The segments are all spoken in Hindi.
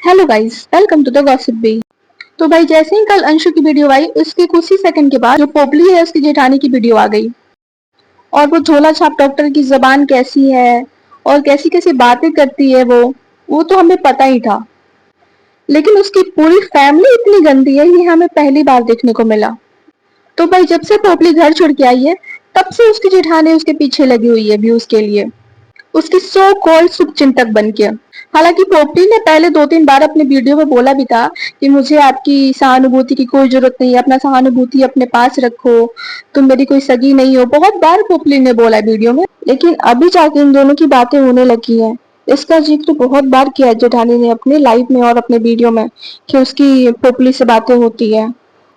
Hello guys, welcome to the gossip bee. तो भाई जैसे ही कल अंशु की वीडियो आई उसके कुछ ही सेकंड के बाद जो पोपली है उसकी जेठानी की वीडियो आ गई। और वो झोला छाप डॉक्टर की जबान कैसी है और कैसी कैसी बातें करती है वो तो हमें पता ही था। लेकिन उसकी पूरी फैमिली इतनी गंदी है ये हमें पहली बार देखने को मिला। तो भाई जब से पोपली घर छोड़ के आई है तब से उसकी जेठानी उसके पीछे लगी हुई है व्यूज के लिए, उसकी सो कॉल्ड शुभचिंतक बन के। हालांकि पोपटी ने पहले 2-3 बार अपने वीडियो में बोला भी था कि मुझे आपकी सहानुभूति की कोई जरूरत नहीं है, अपना सहानुभूति अपने पास रखो, तुम मेरी कोई सगी नहीं हो। बहुत बार पोपली ने बोला है वीडियो में, लेकिन अभी जाके इन दोनों की बातें होने लगी हैं। इसका जिक्र बहुत बार किया है जेठानी ने अपने लाइव में और अपने वीडियो में कि उसकी पोपली से बातें होती है।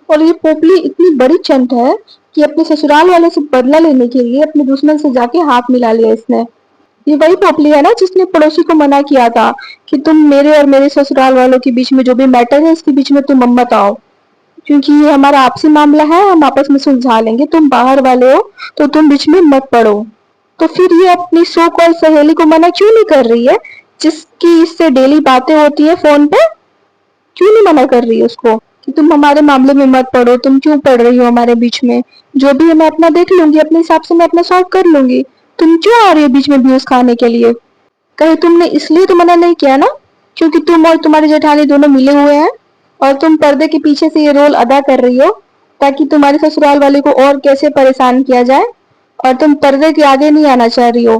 और ये पोपली इतनी बड़ी चंट है कि अपने ससुराल वाले से बदला लेने के लिए अपने दुश्मन से जाके हाथ मिला लिया इसने। ये वही पोपली है ना जिसने पड़ोसी को मना किया था कि तुम मेरे और मेरे ससुराल वालों के बीच में जो भी मैटर है इसके बीच में तुम मत आओ, क्योंकि ये हमारा आपसी मामला है, हम आपस में सुलझा लेंगे, तुम बाहर वाले हो तो तुम बीच में मत पड़ो। तो फिर ये अपनी सो कॉल सहेली को मना क्यों नहीं कर रही है जिसकी इससे डेली बातें होती है फोन पे? क्यों नहीं मना कर रही है उसको कि तुम हमारे मामले में मत पड़ो, तुम क्यों पड़ रही हो हमारे बीच में? जो भी है मैं अपना देख लूंगी, अपने हिसाब से मैं अपना सॉल्व कर लूंगी, तुम क्यों आ रही हो बीच में व्यूज खाने के लिए? कहीं तुमने इसलिए तो मना नहीं किया ना क्योंकि तुम और तुम्हारी जेठानी दोनों मिले हुए हैं और तुम पर्दे के पीछे से ये रोल अदा कर रही हो ताकि तुम्हारे ससुराल वाले को और कैसे परेशान किया जाए, और तुम पर्दे के आगे नहीं आना चाह रही हो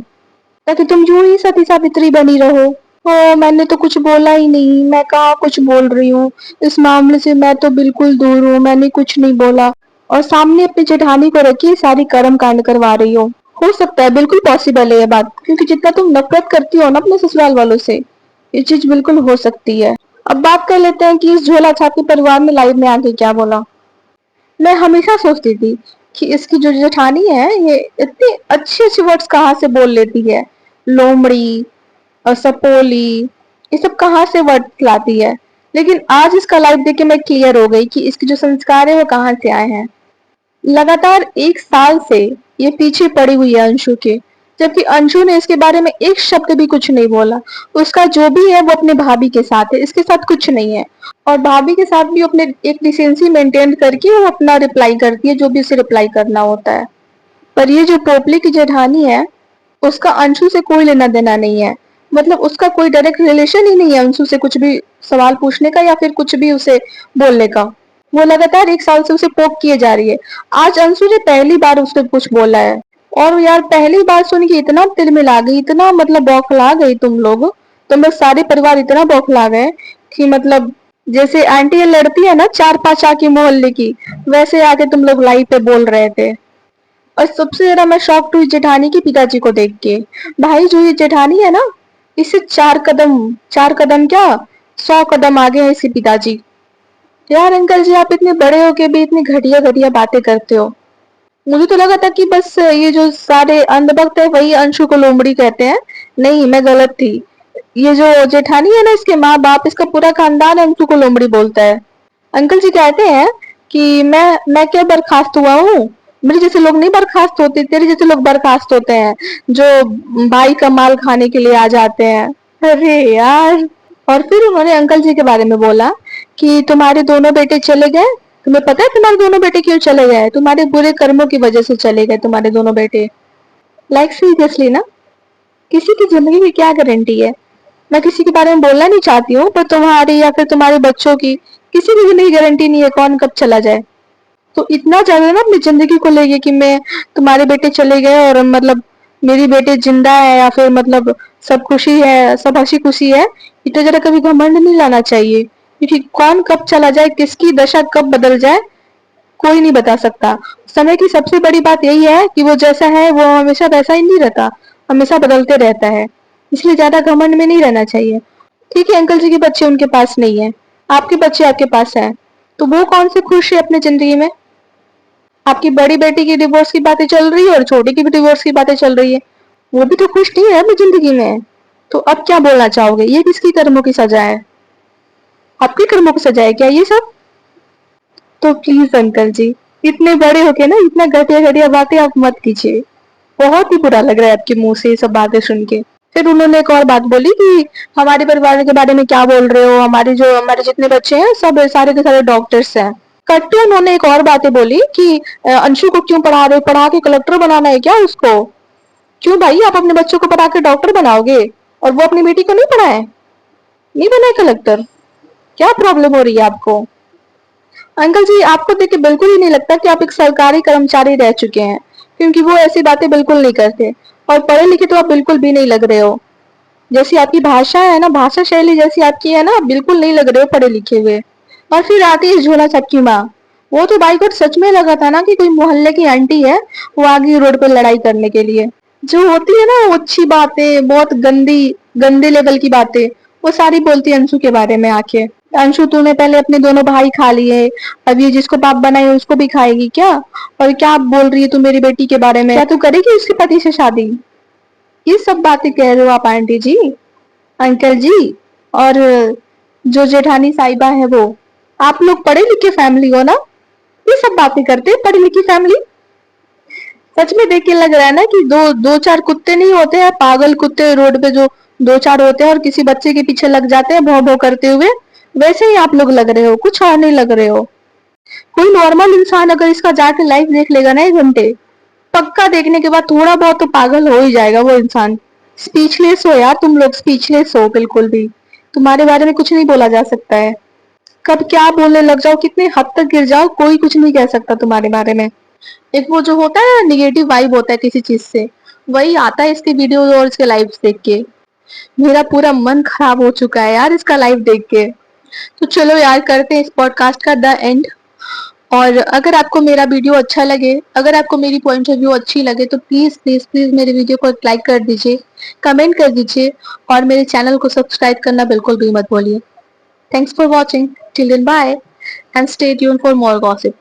ताकि तुम यूं ही सती सावित्री बनी रहो। ओ मैंने तो कुछ बोला ही नहीं, मैं कहाँ कुछ बोल रही हूँ, इस मामले से मैं तो बिल्कुल दूर हूँ, मैंने कुछ नहीं बोला। और सामने अपनी जेठानी को रखी सारी कर्म कांड करवा रही हो सकता है, बिल्कुल पॉसिबल है ये बात, क्योंकि जितना तुम नफरत करती हो ना अपने ससुराल वालों से, ये चीज बिल्कुल हो सकती है। अब बात कर लेते हैं कि इस झोला छापी परिवार ने लाइव में आके क्या बोला। मैं हमेशा सोचती थी कि इसकी जो जेठानी है ये इतनी अच्छी अच्छी वर्ड्स कहाँ से बोल लेती है, लोमड़ी और सपोली, ये सब कहाँ से वर्ड्स लाती है। लेकिन आज इसका लाइव देख के मैं क्लियर हो गई कि इसके जो संस्कार है वो कहाँ से आए हैं। लगातार 1 साल से ये पीछे पड़ी हुई है अंशु के, जबकि अंशु ने इसके बारे में एक शब्द भी कुछ नहीं बोला। उसका जो भी है वो अपने भाभी के साथ है, इसके साथ कुछ नहीं है। और भाभी के साथ भी अपने एक डिसेंसी मेंटेन करके वो अपना रिप्लाई करती है जो भी उसे रिप्लाई करना होता है। पर ये जो पोपली की जेठानी है उसका अंशु से कोई लेना देना नहीं है, मतलब उसका कोई डायरेक्ट रिलेशन ही नहीं है अंशु से कुछ भी सवाल पूछने का या फिर कुछ भी उसे बोलने का। वो लगातार 1 साल से उसे पोक किए जा रही है। आज अंशु ने पहली बार उससे कुछ बोला है, और यार पहली बार सुन के इतना तिलमिला गई, इतना मतलब बौखला गई तुम लोग सारे परिवार इतना बौखला गए कि मतलब जैसे आंटी ये लड़ती है ना 4-5 आके मोहल्ले की, वैसे आके तुम लोग लाइव पे बोल रहे थे। और सबसे ज्यादा मैं शॉक्ड हुई जेठानी के पिताजी को देख के। भाई जो ये जेठानी है ना, इससे 4 कदम क्या 100 कदम आगे है इसके पिताजी। यार अंकल जी आप इतने बड़े हो के भी इतनी घटिया घटिया बातें करते हो। मुझे तो लगा था कि बस ये जो सारे अंधभक्त है वही अंशु को लोमड़ी कहते हैं। नहीं, मैं गलत थी। ये जो जेठानी है ना इसके माँ बाप इसका पूरा खानदान अंशु को लोमड़ी बोलता है। अंकल जी कहते हैं कि मैं क्या बर्खास्त हुआ हूँ? मेरे जैसे लोग नहीं बर्खास्त होते, तेरे जैसे लोग बर्खास्त होते हैं जो भाई का माल खाने के लिए आ जाते हैं। अरे यार। और फिर उन्होंने अंकल जी के बारे में बोला कि तुम्हारे दोनों बेटे चले गए। तुम्हें पता है तुम्हारे दोनों बेटे क्यों चले गए? तुम्हारे बुरे कर्मों की वजह से चले गए तुम्हारे दोनों बेटे। लाइक सीरियसली ना, किसी की जिंदगी की क्या गारंटी है? मैं किसी के बारे में बोलना नहीं चाहती हूँ पर तुम्हारी या फिर तुम्हारे बच्चों की किसी की जिंदगी गारंटी नहीं है कौन कब चला जाए। तो इतना ज्यादा ना अपनी जिंदगी को लेके कि मैं तुम्हारे बेटे चले गए और मतलब मेरी बेटे जिंदा है या फिर मतलब सब खुशी है, सब हंसी खुशी है, इतना जरा कभी घमंड नहीं लाना चाहिए, क्योंकि कौन कब चला जाए, किसकी दशा कब बदल जाए, कोई नहीं बता सकता। समय की सबसे बड़ी बात यही है कि वो जैसा है वो हमेशा वैसा ही नहीं रहता, हमेशा बदलते रहता है। इसलिए ज्यादा घमंड में नहीं रहना चाहिए। ठीक है, अंकल जी के बच्चे उनके पास नहीं है, आपके बच्चे आपके पास है, तो वो कौन से खुश है अपनी जिंदगी में? आपकी बड़ी बेटी की डिवोर्स की बातें चल रही है और छोटी की भी डिवोर्स की बातें चल रही है, वो भी तो खुश नहीं है अपनी जिंदगी में। तो अब क्या बोलना चाहोगे, ये किसकी कर्मों की सजा है? आपके कर्मों की सजा है क्या ये सब? तो प्लीज अंकल जी, इतने बड़े होके ना इतना घटिया घटिया बातें आप मत कीजिए। बहुत ही बुरा लग रहा है आपके मुंह से ये सब बातें सुन के। फिर उन्होंने एक और बात बोली कि हमारे परिवार के बारे में क्या बोल रहे हो, हमारे जितने बच्चे हैं सब सारे के सारे डॉक्टर्स हैं। कट्टू उन्होंने एक और बातें बोली कि अंशु को क्यों पढ़ा रहे हो, पढ़ा के कलेक्टर बनाना है क्या उसको? क्यों भाई, आप अपने बच्चों को पढ़ा के डॉक्टर बनाओगे और वो अपनी बेटी को नहीं पढ़ाए, नहीं बनाए कलेक्टर? क्या प्रॉब्लम हो रही है आपको? अंकल जी, आपको देख के बिल्कुल ही नहीं लगता कि आप एक सरकारी कर्मचारी रह चुके हैं, क्योंकि वो ऐसी बातें बिल्कुल नहीं करते। और पढ़े लिखे तो आप बिल्कुल भी नहीं लग रहे हो। जैसी आपकी भाषा है ना, भाषा शैली जैसी आपकी है ना, बिल्कुल नहीं लग रहे हो पढ़े लिखे हुए। और फिर आती है झोला छाप की माँ। वो तो बाई गॉड सच में लगा था ना कि कोई मोहल्ले की आंटी है, वो आ गई रोड पे लड़ाई करने के लिए। जो होती है ना वो अच्छी बातें, बहुत गंदी गंदे लेवल की बातें, वो सारी बोलती है अंशु के बारे में आके। अंशु, तूने पहले अपने दोनों भाई खा लिए, अब ये जिसको पाप बनाए उसको भी खाएगी क्या? और क्या आप बोल रही है तू मेरी बेटी के बारे में? क्या तू करेगी उसके पति से शादी? ये सब बातें कह रहे हो आप आंटी जी, अंकल जी? और जो जेठानी साहिबा है वो, आप लोग पढ़े लिखे फैमिली हो ना, ये सब बातें करते हैं पढ़ी लिखी फैमिली? सच में देख के लग रहा है ना कि दो दो चार कुत्ते नहीं होते हैं, पागल कुत्ते रोड पे जो दो चार होते हैं और किसी बच्चे के पीछे लग जाते हैं भौं भौं करते हुए, वैसे ही आप लोग लग रहे हो, कुछ और नहीं लग रहे हो। कोई नॉर्मल इंसान अगर इसका जाके लाइव देख लेगा ना 1 घंटे, पक्का देखने के बाद थोड़ा बहुत तो पागल हो ही जाएगा वो इंसान। स्पीचलेस हो यार, तुम लोग स्पीचलेस हो बिल्कुल भी। तुम्हारे बारे में कुछ नहीं बोला जा सकता है। कब क्या बोलने लग जाओ, कितने हद तक गिर जाओ, कोई कुछ नहीं कह सकता तुम्हारे बारे में। एक वो जो होता है निगेटिव वाइब होता है किसी चीज से, वही आता है इसके वीडियो और इसके लाइव देख के। मेरा पूरा मन खराब हो चुका है यार इसका लाइव देख के। तो चलो यार, करते हैं इस पॉडकास्ट का द एंड। और अगर आपको मेरा वीडियो अच्छा लगे, अगर आपको मेरी पॉइंट ऑफ व्यू अच्छी लगे, तो प्लीज प्लीज प्लीज मेरे वीडियो को लाइक कर दीजिए, कमेंट कर दीजिए, और मेरे चैनल को सब्सक्राइब करना बिल्कुल भी मत भूलिए। Thanks for watching, till then bye, and stay tuned for more gossip.